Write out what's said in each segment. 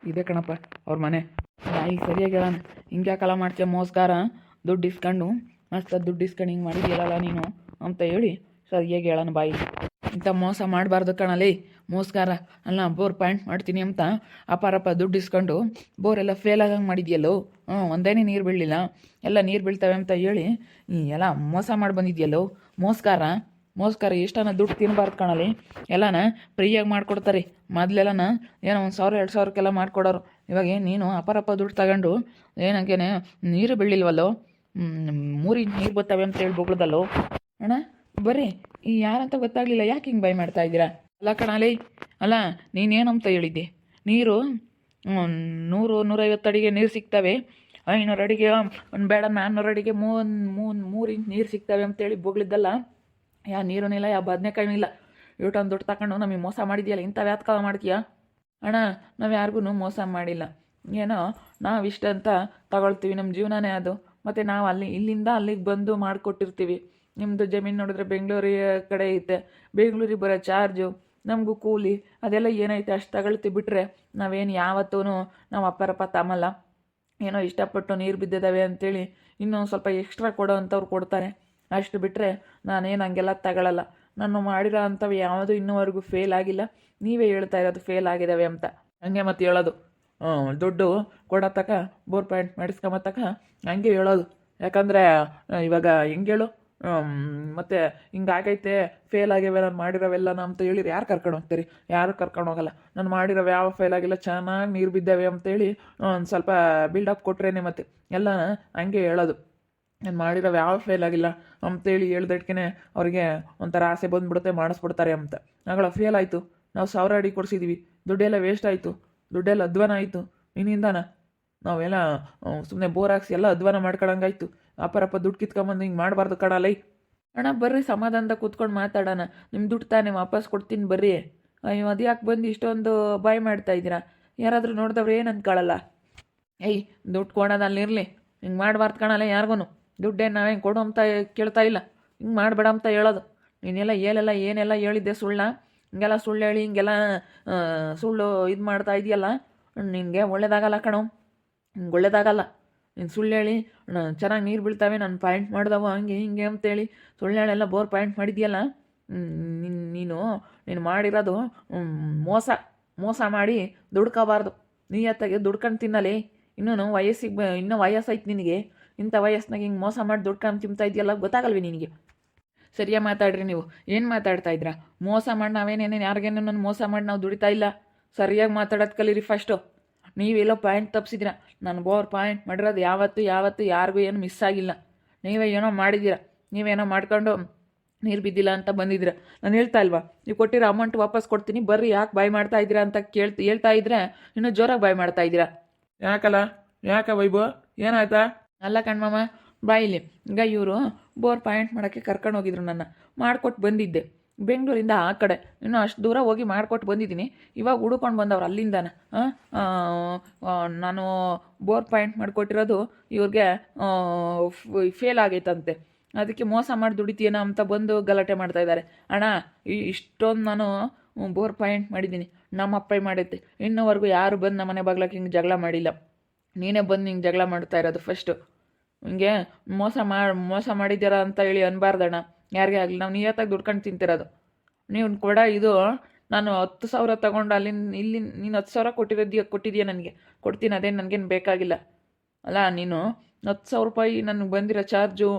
ಇದೆ ಕಣಪ್ಪ ಅವ್ರ ಮನೆ. ಬಾಯಿ ಸರಿಯಾಗಿ ಹೇಳೋಣ, ಹಿಂಗೆ ಯಾಕಲ್ಲ ಮಾಡ್ತೀಯ ಮೋಸ್ಗಾರ, ದುಡ್ಡು ಇಸ್ಕೊಂಡು ಮಸ್ತ್ ದುಡ್ಡು ಇಸ್ಕೊಂಡು ಹಿಂಗೆ ಮಾಡಿದ್ಯಲ್ಲ ನೀನು ಅಂತ ಹೇಳಿ ಸರಿಯಾಗಿ ಹೇಳೋಣ ಬಾಯಿ. ಇಂಥ ಮೋಸ ಮಾಡಬಾರ್ದು ಕಣಲಿ ಮೋಸ್ಗಾರ. ಅಲ್ಲ ಬೋರ್ ಪಾಯಿಂಟ್ ಮಾಡ್ತೀನಿ ಅಂತ ಅಪಾರಪ್ಪ ದುಡ್ಡು ಇಸ್ಕೊಂಡು ಬೋರೆಲ್ಲ ಫೇಲ್ ಆಗಂಗೆ ಮಾಡಿದ್ಯಲ್ಲೋ. ಒಂದೇನೇ ನೀರು ಬೀಳಲಿಲ್ಲ, ಎಲ್ಲ ನೀರು ಬೀಳ್ತವೆ ಅಂತ ಹೇಳಿ ಎಲ್ಲ ಮೋಸ ಮಾಡಿ ಬಂದಿದ್ಯಲ್ಲೋ ಮೋಸ್ಗಾರ. ಮೋಸ್ಗಾರ ಎಷ್ಟನ ದುಡ್ಡು ತಿನ್ನಬಾರ್ದು ಕಣಲಿ, ಎಲ್ಲನ ಫ್ರೀಯಾಗಿ ಮಾಡಿಕೊಡ್ತಾರೆ. ಮೊದಲೆಲ್ಲನ ಏನೋ 1,000 2,000ಕ್ಕೆಲ್ಲ ಮಾಡಿಕೊಡೋರು. ಇವಾಗ ನೀನು ಅಪಾರಪ್ಪ ದುಡ್ಡು ತಗೊಂಡು ಏನಂಗೇನೆ ನೀರು ಬೀಳಿಲ್ವಲ್ಲೋ, 3 ಇಂಚ್ ನೀರು ಬರ್ತವೆ ಅಂತ ಹೇಳಿ ಬೊಗಳದಲ್ಲೋ ಅಣ್ಣ. ಬರ್ರಿ ಈ ಯಾರಂತ ಗೊತ್ತಾಗಲಿಲ್ಲ, ಯಾಕೆ ಹಿಂಗೆ ಬೈ ಮಾಡ್ತಾ ಇದ್ದೀರಾ? ಅಲ್ಲ ಕಣಲಿ, ಅಲ್ಲ ನೀನೇನಂತ ಹೇಳಿದ್ದೆ, ನೀರು 100-150 ಅಡಿಗೆ ನೀರು ಸಿಗ್ತವೆ, 500 ಅಡಿಗೆ ಒಂದು ಬೇಡ 400 ಅಡಿಗೆ 3 ಇಂಚ್ ನೀರು ಸಿಗ್ತವೆ ಅಂತೇಳಿ ಬೊಗಳಿದ್ದಲ್ಲ. ಯಾವ ನೀರೂ ಇಲ್ಲ, ಯಾವ ಬದನೆಕಾಯಿನೂ ಇಲ್ಲ. ಇಷ್ಟೊಂದು ದುಡ್ಡು ತಗೊಂಡು ನಮಗೆ ಮೋಸ ಮಾಡಿದ್ಯಲ್ಲ, ಇಂಥ ವ್ಯಾತ್ಕಾಲ ಮಾಡ್ತೀಯಾ ಅಣ್ಣ? ನಾವು ಯಾರಿಗೂ ಮೋಸ ಮಾಡಿಲ್ಲ, ಏನೋ ನಾವು ಇಷ್ಟ ಅಂತ ತಗೊಳ್ತೀವಿ, ನಮ್ಮ ಜೀವನನೇ ಅದು. ಮತ್ತು ನಾವು ಇಲ್ಲಿಂದ ಅಲ್ಲಿಗೆ ಬಂದು ಮಾಡಿಕೊಟ್ಟಿರ್ತೀವಿ. ನಿಮ್ಮದು ಜಮೀನು ನೋಡಿದ್ರೆ ಬೆಂಗಳೂರಿಗೆ ಕಡೆ ಐತೆ, ಬೆಂಗಳೂರಿಗೆ ಬರೋ ಚಾರ್ಜು ನಮಗೂ ಕೂಲಿ ಅದೆಲ್ಲ ಏನೈತೆ ಅಷ್ಟು ತಗೊಳ್ತೀವಿ. ಬಿಟ್ಟರೆ ನಾವೇನು ಯಾವತ್ತೂ ನಾವು ಅಪ್ಪಾರಪ್ಪ ತಮ್ಮಲ್ಲ. ಏನೋ ಇಷ್ಟಪಟ್ಟು ನೀರು ಬಿದ್ದಿದ್ದಾವೆ ಅಂಥೇಳಿ ಇನ್ನೊಂದು ಸ್ವಲ್ಪ ಎಕ್ಸ್ಟ್ರಾ ಕೊಡೋ ಅಂಥವ್ರು ಕೊಡ್ತಾರೆ, ಅಷ್ಟು ಬಿಟ್ಟರೆ ನಾನೇನು ಹಂಗೆಲ್ಲ ತಗೊಳ್ಳಲ್ಲ. ನಾನು ಮಾಡಿರೋ ಅಂಥವು ಯಾವುದೂ ಇನ್ನೂವರೆಗೂ ಫೇಲ್ ಆಗಿಲ್ಲ. ನೀವೇ ಹೇಳ್ತಾ ಇರೋದು ಫೇಲ್ ಆಗಿದ್ದಾವೆ ಅಂತ. ಹಂಗೆ ಮತ್ತೆ ಹೇಳೋದು ದುಡ್ಡು ಕೊಡತಕ್ಕ ಬೋರ್ ಪಾಯಿಂಟ್ ಮಾಡಿಸ್ಕೊಂಬತ್ತಕ ಹಂಗೆ ಹೇಳೋದು. ಯಾಕಂದರೆ ಇವಾಗ ಹೆಂಗೆ ಹೇಳು, ಮತ್ತು ಹಿಂಗಾಗೈತೆ ಫೇಲ್ ಆಗ್ಯಾವೆ ನಾನು ಮಾಡಿರೋವೆಲ್ಲ ಅಂತ ಹೇಳಿರಿ ಯಾರು ಕರ್ಕೊಂಡು ಹೋಗ್ತೀರಿ? ಯಾರು ಕರ್ಕೊಂಡು ಹೋಗಲ್ಲ. ನಾನು ಮಾಡಿರೋವು ಯಾವ ಫೇಲ್ ಆಗಿಲ್ಲ, ಚೆನ್ನಾಗಿ ನೀರು ಬಿದ್ದಾವೆ ಅಂತೇಳಿ ಒಂದು ಸ್ವಲ್ಪ ಬಿಲ್ಡಪ್ ಕೊಟ್ರೇನೆ ಮತ್ತೆ ಎಲ್ಲ ಹಂಗೆ ಹೇಳೋದು. ನಾನು ಮಾಡಿರೋ ಯಾವ ಫೇಲ್ ಆಗಿಲ್ಲ ಅಂತೇಳಿ ಹೇಳ್ದಟ್ಕೆ ಅವ್ರಿಗೆ ಒಂಥರ ಆಸೆ ಬಂದುಬಿಡುತ್ತೆ, ಮಾಡಿಸ್ಬಿಡ್ತಾರೆ ಅಂತ. ಆಗಳ ಫೇಲ್ ಆಯಿತು, ನಾವು 1,000 ಅಡಿ ಕೊಡಿಸಿದ್ವಿ, ದುಡ್ಡೆಲ್ಲ ವೇಸ್ಟ್ ಆಯಿತು, ದುಡ್ಡೆಲ್ಲ ಅಧ್ವಾನ ಆಯಿತು ನಿನ್ನಿಂದಾನ. ನಾವೆಲ್ಲ ಸುಮ್ಮನೆ ಬೋರ್ ಹಾಕ್ಸಿ ಎಲ್ಲ ಅಧ್ವಾನ ಮಾಡ್ಕೊಳಂಗಾಯ್ತು. ಅಪ್ಪರಪ್ಪ ದುಡ್ಡು ಕಿತ್ಕೊಂಬಂದು ಹಿಂಗೆ ಮಾಡಬಾರ್ದು ಕಣಲೈ. ಅಣ್ಣ ಬರ್ರಿ ಸಮಾಧಾನದ ಕೂತ್ಕೊಂಡು ಮಾತಾಡೋಣ, ನಿಮ್ಮ ದುಡ್ಡು ತಾನೇ ವಾಪಸ್ ಕೊಡ್ತೀನಿ ಬರ್ರಿ. ಅಯ್ಯೋ ಅದು ಯಾಕೆ ಬಂದು ಇಷ್ಟೊಂದು ಬಾಯ್ ಮಾಡ್ತಾ ಇದ್ದೀರಾ? ಯಾರಾದರೂ ನೋಡಿದವ್ರು ಏನು ಅಂದ್ಕೊಳ್ಳಲ್ಲ? ಏಯ್ ದುಡ್ಡು ಕೊಡೋದಲ್ಲಿರಲಿ, ಹಿಂಗೆ ಮಾಡಬಾರ್ದು ಕಣಲ್ಲ ಯಾರಿಗೂ. ದುಡ್ಡೇನು ನಾವೇನು ಕೊಡು ಅಂತ ಕೇಳ್ತಾ ಇಲ್ಲ, ಹಿಂಗೆ ಮಾಡಬೇಡ ಅಂತ ಹೇಳೋದು. ನೀನೆಲ್ಲ ಏನೆಲ್ಲ ಹೇಳಿದ್ದೆ ಸುಳ್ಳ, ಹಿಂಗೆಲ್ಲ ಸುಳ್ಳು ಹೇಳಿ ಹಿಂಗೆಲ್ಲ ಸುಳ್ಳು ಇದು ಮಾಡ್ತಾ ಇದೆಯಲ್ಲ, ನಿನಗೆ ಒಳ್ಳೇದಾಗಲ್ಲ ಕಣೋ, ಹಿಂಗೆ ಒಳ್ಳೇದಾಗಲ್ಲ. ನೀನು ಸುಳ್ಳು ಹೇಳಿ ಚೆನ್ನಾಗಿ ನೀರು ಬೀಳ್ತಾವೆ, ನಾನು ಪಾಯಿಂಟ್ ಮಾಡಿದವು ಹಂಗೆ ಹಿಂಗೆ ಅಂತೇಳಿ ಸುಳ್ಳು ಹೇಳೆಲ್ಲ ಬೋರ್ ಪಾಯಿಂಟ್ ಮಾಡಿದ್ಯಲ್ಲ. ನೀನು ಮಾಡಿರೋದು ಮೋಸ ಮಾಡಿ ದುಡ್ಕೋಬಾರ್ದು. ನೀಯತ್ತಾಗೆ ದುಡ್ಕೊಂಡು ತಿನ್ನಲಿ. ಇನ್ನೂ ವಯಸ್ಸೈತೆ ನಿನಗೆ, ಇಂಥ ವಯಸ್ಸಿನಾಗ ಹಿಂಗೆ ಮೋಸ ಮಾಡಿ ದುಡ್ಕೊಂಡು ತಿಂತಾ ಇದೆಯಲ್ಲ, ಗೊತ್ತಾಗಲ್ವಿ ನಿನಗೆ? ಸರಿಯಾಗಿ ಮಾತಾಡ್ರಿ ನೀವು. ಏನು ಮಾತಾಡ್ತಾ ಇದ್ರಾ? ಮೋಸ ಮಾಡಿ ನಾವೇನೇನೇನು ಯಾರಿಗೇನು ನಾನು ಮೋಸ ಮಾಡಿ ನಾವು ದುಡಿತಾ ಇಲ್ಲ. ಸರಿಯಾಗಿ ಮಾತಾಡೋದು ಕಲೀರಿ ಫಸ್ಟು. ನೀವೆಲ್ಲೋ ಪಾಯಿಂಟ್ ತಪ್ಪಿಸಿದ್ದೀರ. ನಾನು ಬೋರ್ ಪಾಯಿಂಟ್ ಮಾಡಿರೋದು ಯಾವತ್ತು ಯಾರಿಗೂ ಏನು ಮಿಸ್ ಆಗಿಲ್ಲ. ನೀವೇ ಏನೋ ಮಾಡಿದ್ದೀರ, ನೀವೇನೋ ಮಾಡ್ಕೊಂಡು ನೀರು ಬಿದ್ದಿಲ್ಲ ಅಂತ ಬಂದಿದ್ದೀರ. ನಾನು ಹೇಳ್ತಾ ಇಲ್ವಾ, ನೀವು ಕೊಟ್ಟಿರೋ ಅಮೌಂಟ್ ವಾಪಸ್ ಕೊಡ್ತೀನಿ ಬರ್ರಿ, ಯಾಕೆ ಬಾಯ್ ಮಾಡ್ತಾ ಇದ್ದೀರಾ ಅಂತ ಹೇಳ್ತಾ ಇದ್ರೆ ಇನ್ನೂ ಜೋರಾಗಿ ಬಾಯ್ ಮಾಡ್ತಾ ಇದ್ದೀರಾ. ಯಾಕ ವೈಭವ ಏನಾಯ್ತಾ? ಅಲ್ಲ ಕಣ್ಮಮ್ಮ ಬಾಯಿಲಿ, ಈಗ ಇವರು ಬೋರ್ ಪಾಯಿಂಟ್ ಮಾಡೋಕ್ಕೆ ಕರ್ಕೊಂಡು ಹೋಗಿದ್ರು, ನನ್ನ ಮಾಡಿಕೊಟ್ಟು ಬಂದಿದ್ದೆ ಬೆಂಗಳೂರಿಂದ ಆ ಕಡೆ. ಇನ್ನೂ ಅಷ್ಟು ದೂರ ಹೋಗಿ ಮಾಡಿಕೊಟ್ಟು ಬಂದಿದ್ದೀನಿ. ಇವಾಗ ಹುಡ್ಕೊಂಡು ಬಂದವ್ರು ಅಲ್ಲಿಂದಾನ. ನಾನು ಬೋರ್ ಪಾಯಿಂಟ್ ಮಾಡಿಕೊಟ್ಟಿರೋದು ಇವ್ರಿಗೆ ಫೇಲ್ ಆಗೈತಂತೆ, ಅದಕ್ಕೆ ಮೋಸ ಮಾಡಿ ದುಡಿತೀಯನ ಅಂತ ಬಂದು ಗಲಾಟೆ ಮಾಡ್ತಾಯಿದ್ದಾರೆ. ಅಣ್ಣ ಇಷ್ಟೊಂದು ನಾನು ಬೋರ್ ಪಾಯಿಂಟ್ ಮಾಡಿದ್ದೀನಿ, ನಮ್ಮ ಅಪ್ಪ ಮಾಡೈತೆ. ಇನ್ನೂವರೆಗೂ ಯಾರು ಬಂದು ನಮ್ಮ ಮನೆ ಬಾಗ್ಲಕ್ಕೆ ಹಿಂಗೆ ಜಗಳ ಮಾಡಿಲ್ಲ. ನೀನೇ ಬಂದು ಹಿಂಗೆ ಜಗಳ ಮಾಡ್ತಾ ಇರೋದು ಫಸ್ಟು. ಹಿಂಗೆ ಮೋಸ ಮಾಡಿದ್ದೀರ ಅಂತ ಹೇಳಿ ಅನ್ಬಾರ್ದಣ್ಣ ಯಾರಿಗೇ ಆಗಲಿ. ನಾವು ನಿಯತ್ತಾಗಿ ದುಡ್ಕೊಂಡು ತಿಂತಿರೋದು. ನೀವು ಕೂಡ ಇದು ನಾನು 10,000 ತೊಗೊಂಡು ಇಲ್ಲಿ ನೀನು 10,000 ಕೊಟ್ಟಿದ್ದೀಯ ನನಗೆ, ಕೊಡ್ತೀನಿ, ಅದೇನು ನನಗೇನು ಬೇಕಾಗಿಲ್ಲ. ಅಲ್ಲ ನೀನು 10,000 ರೂಪಾಯಿ ನನಗೆ ಬಂದಿರೋ ಚಾರ್ಜು,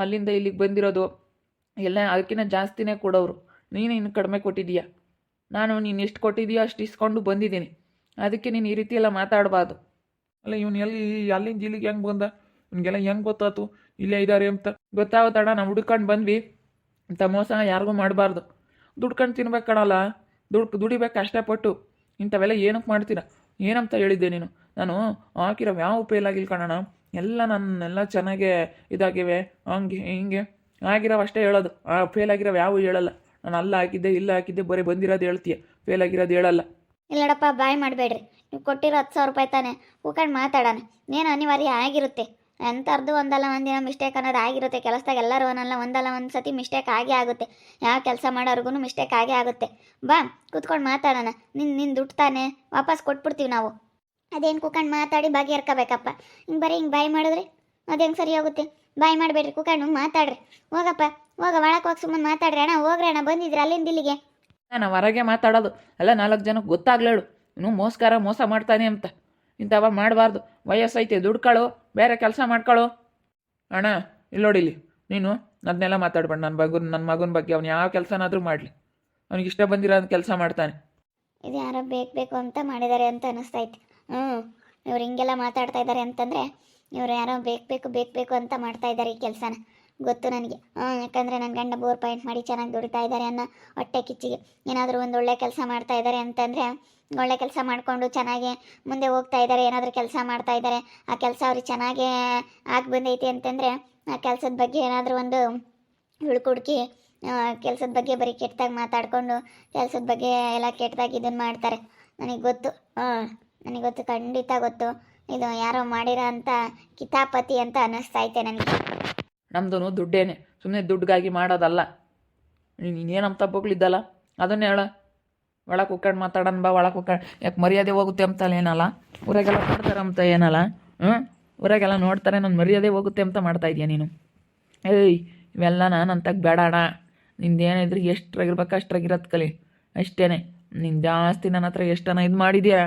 ಅಲ್ಲಿಂದ ಇಲ್ಲಿಗೆ ಬಂದಿರೋದು ಎಲ್ಲ ಅದಕ್ಕಿಂತ ಜಾಸ್ತಿನೇ ಕೊಡೋರು. ನೀನು ಇನ್ನು ಕಡಿಮೆ ಕೊಟ್ಟಿದ್ದೀಯ. ನೀನು ಎಷ್ಟು ಕೊಟ್ಟಿದ್ದೀಯೋ ಅಷ್ಟು ಇಸ್ಕೊಂಡು ಬಂದಿದ್ದೀನಿ. ಅದಕ್ಕೆ ನೀನು ಈ ರೀತಿ ಎಲ್ಲ ಮಾತಾಡಬಾರ್ದು. ಅಲ್ಲ ಇವನು ಅಲ್ಲಿಂದ ಇಲ್ಲಿಗೆ ಹೆಂಗೆ ಬಂದ? ನಿಮಗೆಲ್ಲ ಹೆಂಗೆ ಗೊತ್ತಾಯ್ತು ಇಲ್ಲೇ ಇದ್ದಾರೆ ಅಂತ? ಗೊತ್ತಾಗುತ್ತಣ್ಣ, ನಾವು ಹುಡ್ಕೊಂಡು ಬಂದ್ವಿ. ಇಂಥ ಮೋಸ ಯಾರಿಗೂ ಮಾಡಬಾರ್ದು. ದುಡ್ಕೊಂಡು ತಿನ್ಬೇಕು ಕಣಲ್ಲ, ದುಡಿಬೇಕು ಕಷ್ಟಪಟ್ಟು. ಇಂಥವೆಲ್ಲ ಏನಕ್ಕೆ ಮಾಡ್ತೀರಾ? ಏನಂತ ಹೇಳಿದ್ದೆ ನೀನು? ನಾನು ಹಾಕಿರೋ ಯಾವ ಫೇಲ್ ಆಗಿಲ್ಲ ಕಣಣ್ಣ, ಎಲ್ಲ ನನ್ನೆಲ್ಲ ಚೆನ್ನಾಗೇ ಇದಾಗಿವೆ, ಹಂಗೆ ಹಿಂಗೆ ಆಗಿರೋವು ಅಷ್ಟೇ ಹೇಳೋದು. ಫೇಲ್ ಆಗಿರೋವು ಯಾವ ಹೇಳಲ್ಲ. ನಾನು ಅಲ್ಲ ಹಾಕಿದ್ದೆ ಇಲ್ಲ ಹಾಕಿದ್ದೆ ಬರೀ ಬಂದಿರೋದು ಹೇಳ್ತೀಯ, ಫೇಲ್ ಆಗಿರೋದು ಹೇಳಲ್ಲ. ಇಲ್ಲಡಪ್ಪ ಬಾಯ್ ಮಾಡಬೇಡ್ರಿ. ನೀವು ಕೊಟ್ಟಿರೋ 10,000 ರೂಪಾಯಿ ತಾನೆ, ಕೂಕೊಂಡು ಮಾತಾಡೋಣ. ಏನು ಅನಿವಾರ್ಯ ಆಗಿರುತ್ತೆ, ಎಂಥರ್ದು ಒಂದಲ್ಲ ಒಂದಿನ ಮಿಸ್ಟೇಕ್ ಅನ್ನೋದು ಆಗಿರುತ್ತೆ. ಕೆಲಸದಾಗ ಎಲ್ಲರೂ ಒಂದಲ್ಲ ಒಂದು ಸತಿ ಮಿಸ್ಟೇಕ್ ಆಗೇ ಆಗುತ್ತೆ. ಯಾವ ಕೆಲಸ ಮಾಡೋರ್ಗು ಮಿಸ್ಟೇಕ್ ಆಗೇ ಆಗುತ್ತೆ. ಬಾ ಕೂತ್ಕೊಂಡು ಮಾತಾಡೋಣ. ನಿನ್ನ ದುಡ್ಡು ತಾನೆ ವಾಪಸ್ ಕೊಟ್ಬಿಡ್ತೀವಿ ನಾವು. ಅದೇನು ಕೂಕಂಡು ಮಾತಾಡಿ ಬಗೆಹರ್ಕೋಬೇಕಪ್ಪ. ಹಿಂಗೆ ಬರೀ ಹಿಂಗೆ ಬಾಯಿ ಮಾಡಿದ್ರೆ ಅದು ಹೆಂಗೆ ಸರಿ ಹೋಗುತ್ತೆ? ಬಾಯಿ ಮಾಡಬೇಡ್ರಿ, ಕೂಕಂಡು ಮಾತಾಡ್ರಿ. ಹೋಗಪ್ಪ, ಹೋಗ ಒಳಕ್ಕೆ ಹೋಗಿ ಸುಮ್ಮನೆ ಮಾತಾಡ್ರಿ. ಅಣ್ಣ ಹೋಗ್ರಿ ಅಣ್ಣ, ಬಂದಿದ್ರಿ ಅಲ್ಲಿಂದ ಇಲ್ಲಿಗೆ. ನಾನು ಹೊರಗೆ ಮಾತಾಡೋದು ಎಲ್ಲ 4 ಜನಕ್ಕೆ ಗೊತ್ತಾಗ್ಲೇಳು ಇನ್ನು ಮೋಸ ಮಾಡ್ತಾನೆ ಅಂತ. ಇಂಥವ ಮಾಡಬಾರ್ದು. ವಯಸ್ಸೈತೆ, ದುಡ್ಕೊಳ್ಳು, ಬೇರೆ ಕೆಲಸ ಮಾಡ್ಕೊಳ್ಳು. ಅಣ್ಣ ಇಲ್ಲಿ ನೋಡಿಲಿ, ನೀನು ಅದನ್ನೆಲ್ಲ ಮಾತಾಡ್ಬೇಡ. ನನ್ನ ಮಗನ ಬಗ್ಗೆ ಅವ್ನು ಯಾವ ಕೆಲಸನಾದರೂ ಮಾಡಲಿ, ಅವ್ನಿಗೆ ಇಷ್ಟ ಬಂದಿರೋ ಕೆಲಸ ಮಾಡ್ತಾನೆ. ಇದು ಯಾರೋ ಬೇಕು ಅಂತ ಮಾಡಿದ್ದಾರೆ ಅಂತ ಅನ್ನಿಸ್ತೈತೆ. ಇವ್ರು ಹಿಂಗೆಲ್ಲ ಮಾತಾಡ್ತಾ ಇದ್ದಾರೆ ಅಂತಂದರೆ ಇವ್ರು ಯಾರೋ ಬೇಕು ಅಂತ ಮಾಡ್ತಾ ಇದ್ದಾರೆ ಈ ಕೆಲಸನ. ಗೊತ್ತು ನನಗೆ. ಯಾಕಂದರೆ ನನ್ನ ಗಂಡ ಬೋರ್ ಪಾಯಿಂಟ್ ಮಾಡಿ ಚೆನ್ನಾಗಿ ದುಡಿತಾ ಇದ್ದಾರೆ ಅನ್ನೋ ಹೊಟ್ಟೆ ಕಿಚ್ಚಿಗೆ ಏನಾದರೂ ಒಂದು ಒಳ್ಳೆ ಕೆಲಸ ಮಾಡ್ತಾ ಇದ್ದಾರೆ ಅಂತಂದರೆ, ಒಳ್ಳೆ ಕೆಲಸ ಮಾಡಿಕೊಂಡು ಚೆನ್ನಾಗಿ ಮುಂದೆ ಹೋಗ್ತಾ ಇದ್ದಾರೆ, ಏನಾದರೂ ಕೆಲಸ ಮಾಡ್ತಾ ಇದ್ದಾರೆ, ಆ ಕೆಲಸ ಅವ್ರಿಗೆ ಚೆನ್ನಾಗೇ ಆಗಿ ಬಂದೈತಿ ಅಂತಂದರೆ ಆ ಕೆಲಸದ ಬಗ್ಗೆ ಏನಾದರೂ ಒಂದು ಹುಡುಕಿ ಕೆಲಸದ ಬಗ್ಗೆ ಬರೀ ಕೆಟ್ಟದಾಗಿ ಮಾತಾಡಿಕೊಂಡು ಕೆಲಸದ ಬಗ್ಗೆ ಎಲ್ಲ ಕೆಟ್ಟದಾಗಿ ಇದನ್ನು ಮಾಡ್ತಾರೆ. ನನಗೆ ಗೊತ್ತು. ನನಗೆ ಗೊತ್ತು, ಖಂಡಿತ ಗೊತ್ತು. ಇದು ಯಾರೋ ಮಾಡಿರೋ ಅಂಥ ಕಿತಾಪತಿ ಅಂತ ಅನ್ನಿಸ್ತೈತೆ ನನಗೆ. ನಮ್ಮದು ದುಡ್ಡೇನೆ, ಸುಮ್ಮನೆ ದುಡ್ಡಿಗಾಗಿ ಮಾಡೋದಲ್ಲ. ನೀನೇನಂತ ಬಗ್ಲಿದ್ದಲ್ಲ ಅದನ್ನೇ ಹೇಳ. ಒಳಗೆ ಕುಕ್ಕಂಡು ಮಾತಾಡೋಣ ಬಾ, ಒಳಗೆ ಕುಕ್ಕಂಡು. ಯಾಕೆ ಮರ್ಯಾದೆ ಹೋಗುತ್ತೆ ಅಂತಲ್ಲ ಏನಲ್ಲ, ಊರಾಗೆಲ್ಲ ನೋಡ್ತಾರೆ ಅಂತ ಏನಲ್ಲ. ಊರಾಗೆಲ್ಲ ನೋಡ್ತಾರೆ, ನನ್ನ ಮರ್ಯಾದೆ ಹೋಗುತ್ತೆ ಅಂತ ಮಾಡ್ತಾ ಇದೀಯ ನೀನು. ಏಯ್ ಇವೆಲ್ಲ ನಾನು ಬೇಡ ಅಣ್ಣ. ನಿಂದೇನಿದ್ರೆ ಎಷ್ಟ್ರಾಗಿರ್ಬೇಕು ಅಷ್ಟ್ರಾಗಿರೋದು ಕಲಿ ಅಷ್ಟೇ. ನೀನು ಜಾಸ್ತಿ ನನ್ನ ಹತ್ರ ಎಷ್ಟನ ಇದು ಮಾಡಿದ್ಯಾ.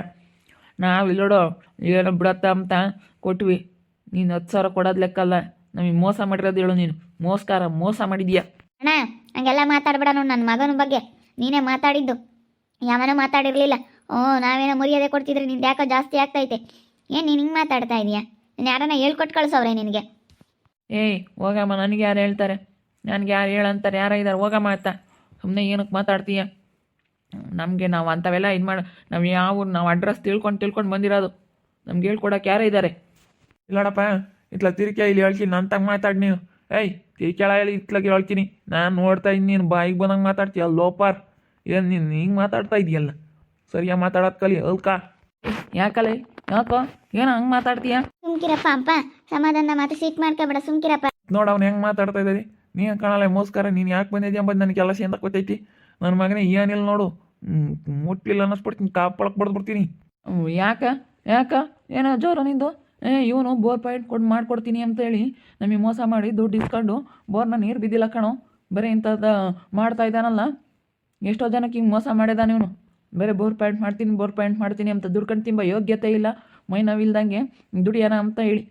ನಾವು ಇಲ್ಲೋಡು ಏನೋ ಬಿಡತ್ತ ಅಂತ ಕೊಟ್ವಿ, ನೀನು 10,000 ಕೊಡೋದು ಲೆಕ್ಕಲ್ಲ. ನಮಗೆ ಮೋಸ ಮಾಡಿರೋದು ಹೇಳು ನೀನು. ಮೋಸ ಮಾಡಿದ್ಯಾ ಅಣ್ಣ. ಹಂಗೆಲ್ಲ ಮಾತಾಡ್ಬೇಡ ನೋಡು ನನ್ನ ಮಗನ ಬಗ್ಗೆ. ನೀನೇ ಮಾತಾಡಿದ್ದು, ಯಾವನೋ ಮಾತಾಡಿರಲಿಲ್ಲ. ನಾವೇನೋ ಮರ್ಯಾದೆ ಕೊಡ್ತಿದ್ರೆ ನಿಂದು ಯಾಕೋ ಜಾಸ್ತಿ ಆಗ್ತೈತೆ. ಏನು ನೀನು ಹಿಂಗೆ ಮಾತಾಡ್ತಾ ಇದೀಯಾ? ನೀನು ಯಾರನ್ನ ಹೇಳ್ಕೊಟ್ಟು ಕಳ್ಸವ್ರೆ ನಿನಗೆ? ಏಯ್ ಹೋಗಮ್ಮ, ನನಗೆ ಯಾರು ಹೇಳ್ತಾರೆ? ನನಗೆ ಯಾರು ಹೇಳಂತಾರೆ? ಯಾರ ಇದ್ದಾರೆ? ಹೋಗಮ್ಮ ಆತ. ಸುಮ್ಮನೆ ಏನಕ್ಕೆ ಮಾತಾಡ್ತೀಯ? ನಮಗೆ ನಾವು ಅಂಥವೆಲ್ಲ ಇದು ಮಾಡಿ ನಾವು ಅಡ್ರೆಸ್ ತಿಳ್ಕೊಂಡು ಬಂದಿರೋದು. ನಮ್ಗೆ ಹೇಳ್ಕೊಡೋಕೆ ಯಾರೇ ಇದ್ದಾರೆ? ಇಲ್ಲೋಡಪ್ಪ, ಇತ್ಲ ತಿರ್ಕೆ ಇಲ್ಲಿ ಹೇಳ್ತೀನಿ, ನನ್ನ ತಗ ಮಾತಾಡಿ ನೀವು. ಏಯ್ ತಿರ್ಕೆಳ ಹೇಳಿ ಇತ್ಲಾಗೆ ಹೇಳ್ತೀನಿ. ನಾನು ನೋಡ್ತಾ ಇದ್ದೀನಿ, ನೀನು ಬಾಯಿಗೆ ಬಂದಂಗೆ ಮಾತಾಡ್ತೀಯ ಲೋಪಾರ್. ಏನು ನೀನು ಹಿಂಗೆ ಮಾತಾಡ್ತಾ ಇದೆಯಲ್ಲ, ಸರಿಯಾಗಿ ಮಾತಾಡೋದು ಕಲಿ ಅಲ್ಕ. ಯಾಕಲ್ಲ, ಯಾಕೋ ಏನೋ ಹಂಗೆ ಮಾತಾಡ್ತೀಯ? ಸುಮ್ಕಿರಪ್ಪ ಅಪ್ಪ, ಸಮಾಧಾನ ಮಾತು ಸಿಟ್ಟು ಮಾಡ್ಕೊಬೇಡ, ಸುಮ್ಕಿರಪ್ಪ. ನೋಡು ಅವ್ನು ಹೆಂಗೆ ಮಾತಾಡ್ತಾ ಇದ್ದೀರಿ. ನೀನು ಕಾಣಲ್ಲ ಮೋಸ್ಕರ, ನೀನು ಯಾಕೆ ಬಂದಿದ್ಯಾ ಅಂಬದು ನನಗೆ ಕೆಲಸ ಅಂತ ಗೊತ್ತೈತಿ. ನನ್ನ ಮಗನೇ ಏನಿಲ್ಲ ನೋಡು, ಮುಟ್ಟಿಲ್ಲ ಅನ್ನಿಸ್ಬಿಡ್ತೀನಿ, ಕಾಪೊಳಕ್ಕೆ ಬಡ್ದ್ಬಿಡ್ತೀನಿ. ಯಾಕ ಏನೋ ಜೋರು ನಿಂದು? ಇವನು ಬೋರ್ ಪಾಯಿಂಟ್ ಮಾಡ್ಕೊಡ್ತೀನಿ ಅಂತೇಳಿ ನಮಗೆ ಮೋಸ ಮಾಡಿ ದುಡ್ಡು ಇಸ್ಕೊಂಡು ಬೋರ್ನ ನೀರು ಬಿದ್ದಿಲ್ಲ ಕಣೋ. ಬರೀ ಇಂಥದ್ದು ಮಾಡ್ತಾ ಇದ್ದಾನಲ್ಲ. ಎಷ್ಟೋ ಜನಕ್ಕೆ ಹಿಂಗೆ ಮೋಸ ಮಾಡಿದಾನೆ ಇವನು. ಬೇರೆ ಬೋರ್ ಪಾಯಿಂಟ್ ಮಾಡ್ತೀನಿ ಅಂತ ದುಡ್ಕೊಂಡು ತಿಂಬ ಯೋಗ್ಯತೆ ಇಲ್ಲ. ಮೈ ನೋವಿಲ್ದಂಗೆ ದುಡಿಯೋಣ ಅಂತ ಹೇಳಿ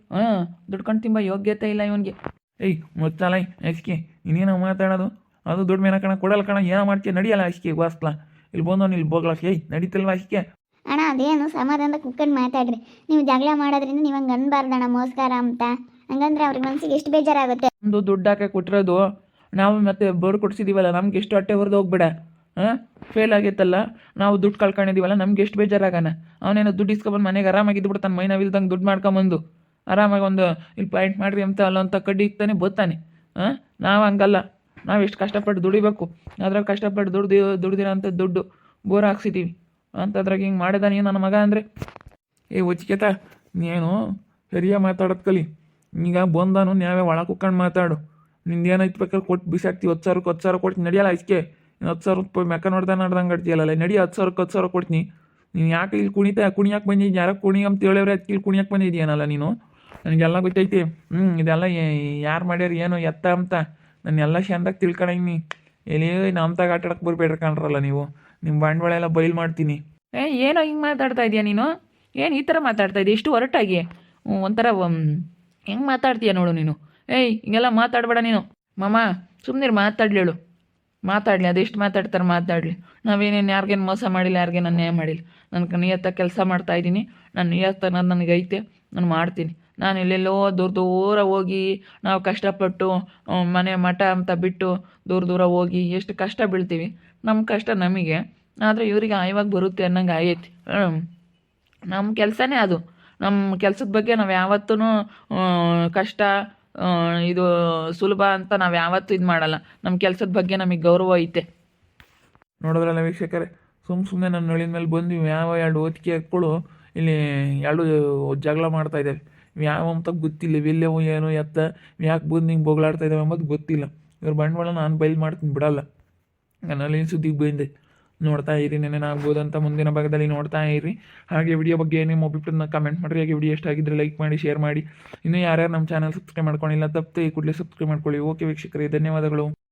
ದುಡ್ಕೊಂಡು ತಿಂಬ ಯೋಗ್ಯತೆ ಇಲ್ಲ ಇವನಿಗೆ. ಏಯ್ ಮುಚ್ಚಲ್ಲ ಅಸ್ಕಿ, ಇನ್ನೇನೋ ಮಾತಾಡೋದು? ಅದು ದುಡ್ಡು ಮೇನ ಕಣ ಕೊಡಲ್ಲ ಕಣ, ಏನೋ ಮಾಡ್ತೀಯ? ನಡಿಯಲ್ಲ ಅಸ್ಕಿ ವಾಸ್ಲ. ಇಲ್ಲಿ ಬಂದವನು ಇಲ್ಲಿ ಬೋಗ್ಲ. ಏಯ್ ನಡೀತಿಲ್ವ ಅಸ್ಕೆ? ಅಣ್ಣ ಅದೇನು ಸಮಾಧಾನದ ಕುತ್ಕೊಂಡು ಮಾತಾಡ್ರಿ. ನೀವು ಜಗಳ ಮಾಡೋದ್ರಿಂದ ನೀವು ಹಂಗೆ ಅನ್ಬಾರ್ದಣ್ಣ ಮೋಸ್ಕಾರ ಅಂತ. ಹಂಗಂದ್ರೆ ಅವ್ರಿಗೆ ಮನಸ್ಸಿಗೆ ಎಷ್ಟು ಬೇಜಾರಾಗುತ್ತೆ. ಒಂದು ದುಡ್ಡು ಹಾಕಿ ಕೊಟ್ಟಿರೋದು ನಾವು ಮತ್ತೆ ಬೋರ್ಡ್ ಕೊಡ್ಸಿದ್ದೀವಲ್ಲ, ನಮ್ಗೆ ಎಷ್ಟು ಹೊಟ್ಟೆ ಹೊರದು ಹೋಗ್ಬೇಡ. ಫೇಲ್ ಆಗೈತಲ್ಲ, ನಾವು ದುಡ್ಡು ಕಳ್ಕೊಂಡಿದ್ದೀವಲ್ಲ, ನಮ್ಗೆ ಎಷ್ಟು ಬೇಜಾರಾಗಣ. ಅವನೇನೋ ದುಡ್ಡು ಇಸ್ಕೊಬಂದು ಮನೆಗೆ ಆರಾಮಾಗಿದ್ದು ಬಿಡ್ತಾನೆ, ಮೈ ನೋವಿಲ್ದಂಗೆ ದುಡ್ಡು ಮಾಡ್ಕೊಂಬಂದು ಆರಾಮಾಗಿ ಒಂದು ಇಲ್ಲಿ ಪಾಯಿಂಟ್ ಮಾಡಿರಿ ಅಂತ ಅಲ್ಲ ಅಂತ ಕಡ್ಡಿ ಇಕ್ತಾನೆ ಬೋತಾನೆ. ನಾವು ಹಂಗಲ್ಲ, ನಾವು ಎಷ್ಟು ಕಷ್ಟಪಟ್ಟು ದುಡಿಬೇಕು. ಅದ್ರಾಗ ಕಷ್ಟಪಟ್ಟು ದುಡ್ದಿರೋ ಅಂತ ದುಡ್ಡು ಬೋರ್ ಹಾಕ್ಸಿದ್ದೀವಿ ಅಂತದ್ರಾಗ ಹಿಂಗೆ ಮಾಡಿದಾನೆ ನನ್ನ ಮಗ ಅಂದರೆ. ಒಚ್ಕೇತ ನೀನು ಸರಿಯಾಗಿ ಮಾತಾಡೋದು ಕಲಿ. ಈಗ ಬಂದಾನು ನಾವೇ ಒಳಗೆ ಕುತ್ಕೊಂಡು ಮಾತಾಡು. ನಿಂದು ಏನೈತೆ ಬೇಕಾದ್ರೆ ಕೊಟ್ಟು ಬಿಸಾಕ್ತೀವಿ. 10,000 ಕೊಡ್ತೀನಿ, ನಡಿಯಲ್ಲ ಇಸ್ಕೆ. 10,000 ರೂಪಾಯಿ ಮೆಕ್ಕ ನೋಡ್ದಂಗೆ ಆಡ್ತೀಯಲ್ಲ, ನಡಿ 10,000 ಕೊಡ್ತೀನಿ. ನೀನು ಯಾಕೆ ಇಲ್ಲಿ ಕುಣಿಯಾಕೆ ಬಂದಿದ್ದೀನಿ? ಯಾರೋ ಕುಣಿ ಅಂತ ಹೇಳಿದ್ರೆ ಅದಕ್ಕೆ ಇಲ್ಲಿ ಕುಣಿಯಾಕೆ ಬಂದಿದ್ದೀನಲ್ಲ ನೀನು. ನನಗೆಲ್ಲ ಗೊತ್ತೈತಿ. ಇದೆಲ್ಲ ಯಾರು ಮಾಡ್ಯಾರ ಏನು ಎತ್ತ ಅಂತ ನಾನೆಲ್ಲ ಚಂದಾಗಿ ತಿಳ್ಕೊಂಡೀನಿ. ಎಲ್ಲಿ ನಮ್ತಾಗ ಆಟಾಡಕ್ಕೆ ಬರ್ಬೇಡ್ರಿ ಕಾಣ್ರಲ್ಲ ನೀವು. ನಿಮ್ಮ ಬಂಡವಾಳ ಎಲ್ಲ ಬಯಲು ಮಾಡ್ತೀನಿ. ಏನೋ ಹಿಂಗೆ ಮಾತಾಡ್ತಾ ಇದೀಯ ನೀನು? ಏನು ಈ ಥರ ಮಾತಾಡ್ತಾ ಇದೀಯ ಇಷ್ಟು ಹೊರಟಾಗಿ? ಒಂಥರ ಹೆಂಗೆ ಮಾತಾಡ್ತೀಯ ನೋಡು ನೀನು. ಹಿಂಗೆಲ್ಲ ಮಾತಾಡಬೇಡ ನೀನು. ಮಾಮ ಸುಮ್ಮನೆ ಮಾತಾಡ್ಲೇಳು. ಮಾತಾಡಲಿ, ಅದೆಷ್ಟು ಮಾತಾಡ್ತಾರೆ ಮಾತಾಡಲಿ. ನಾವೇನೇನು ಯಾರಿಗೇನು ಮೋಸ ಮಾಡಿಲ್ಲ, ಯಾರಿಗೇನು ಅನ್ಯಾಯ ಮಾಡಿಲ್ಲ. ನನ್ನ ನಿಯತ್ತಾಗಿ ಕೆಲಸ ಮಾಡ್ತಾಯಿದ್ದೀನಿ. ನನ್ನ ನಿಯತ್ತು ಅನ್ನೋದು ನನಗೈತೆ, ನಾನು ಮಾಡ್ತೀನಿ. ನಾನು ಎಲ್ಲೆಲ್ಲೋ ದೂರ ಹೋಗಿ ನಾವು ಕಷ್ಟಪಟ್ಟು ಮನೆ ಮಠ ಅಂತ ಬಿಟ್ಟು ದೂರ ಹೋಗಿ ಎಷ್ಟು ಕಷ್ಟ ಬೀಳ್ತೀವಿ. ನಮ್ಮ ಕಷ್ಟ ನಮಗೆ, ಆದರೆ ಇವರಿಗೆ ಆಯವಾಗಿ ಬರುತ್ತೆ ಅನ್ನಂಗೆ ಆಗೈತಿ. ನಮ್ಮ ಕೆಲಸನೇ ಅದು. ನಮ್ಮ ಕೆಲಸದ ಬಗ್ಗೆ ನಾವು ಯಾವತ್ತೂ ಕಷ್ಟ ಇದು ಸುಲಭ ಅಂತ ನಾವು ಯಾವತ್ತೂ ಇದು ಮಾಡಲ್ಲ. ನಮ್ಮ ಕೆಲಸದ ಬಗ್ಗೆ ನಮಗೆ ಗೌರವ ಐತೆ. ನೋಡೋದ್ರಲ್ಲ ವೀಕ್ಷಕರೇ, ಸುಮ್ಮನೆ ನನ್ನ ನಳಿನ ಮೇಲೆ ಬಂದು ಯಾವ 2 ಓದಿಕೆ ಹಾಕ್ಗಳು ಇಲ್ಲಿ 2 ಜಗಳ ಮಾಡ್ತಾ ಇದ್ದಾವೆ. ಯಾವ ಅಂತ ಗೊತ್ತಿಲ್ಲ, ಎಲ್ಲವೂ ಏನು ಎತ್ತ ಯಾಕೆ ಬಂದು ಹಿಂಗೆ ಬೊಗಳಾಡ್ತಾ ಇದ್ದಾವೆ ಅಂಬೋದು ಗೊತ್ತಿಲ್ಲ. ಇವ್ರ ಬಂಡವಾಳ ನಾನು ಬಯಲು ಮಾಡ್ತೀನಿ, ಬಿಡಲ್ಲ. ನಲ್ಲಿನ ಸುದ್ದಿಗೆ ಬಂದೆ. ನೋಡ್ತಾ ಇರಿ, ನೆನೆನಾಗ್ಬೋದು ಅಂತ ಮುಂದಿನ ಭಾಗದಲ್ಲಿ ನೋಡ್ತಾ ಇರಿ. ಹಾಗೆ ವಿಡಿಯೋ ಬಗ್ಗೆ ನಿಮ್ಮ ಅಭಿಪ್ರಾಯನ ಕಮೆಂಟ್ ಮಾಡಿರಿ. ಹಾಗೆ ವಿಡಿಯೋ ಇಷ್ಟ ಆಗಿದ್ದರೆ ಲೈಕ್ ಮಾಡಿ, ಶೇರ್ ಮಾಡಿ. ಇನ್ನೂ ಯಾರ್ಯಾರು ನಮ್ಮ ಚಾನಲ್ ಸಬ್ಸ್ಕ್ರೈಬ್ ಮಾಡ್ಕೊಂಡಿಲ್ಲ ತಪ್ಪದೆ ಈ ಕೂಡಲೇ ಸಬ್ಸ್ಕ್ರೈಬ್ ಮಾಡ್ಕೊಳ್ಳಿ. ಓಕೆ ವೀಕ್ಷಕರೇ, ಧನ್ಯವಾದಗಳು.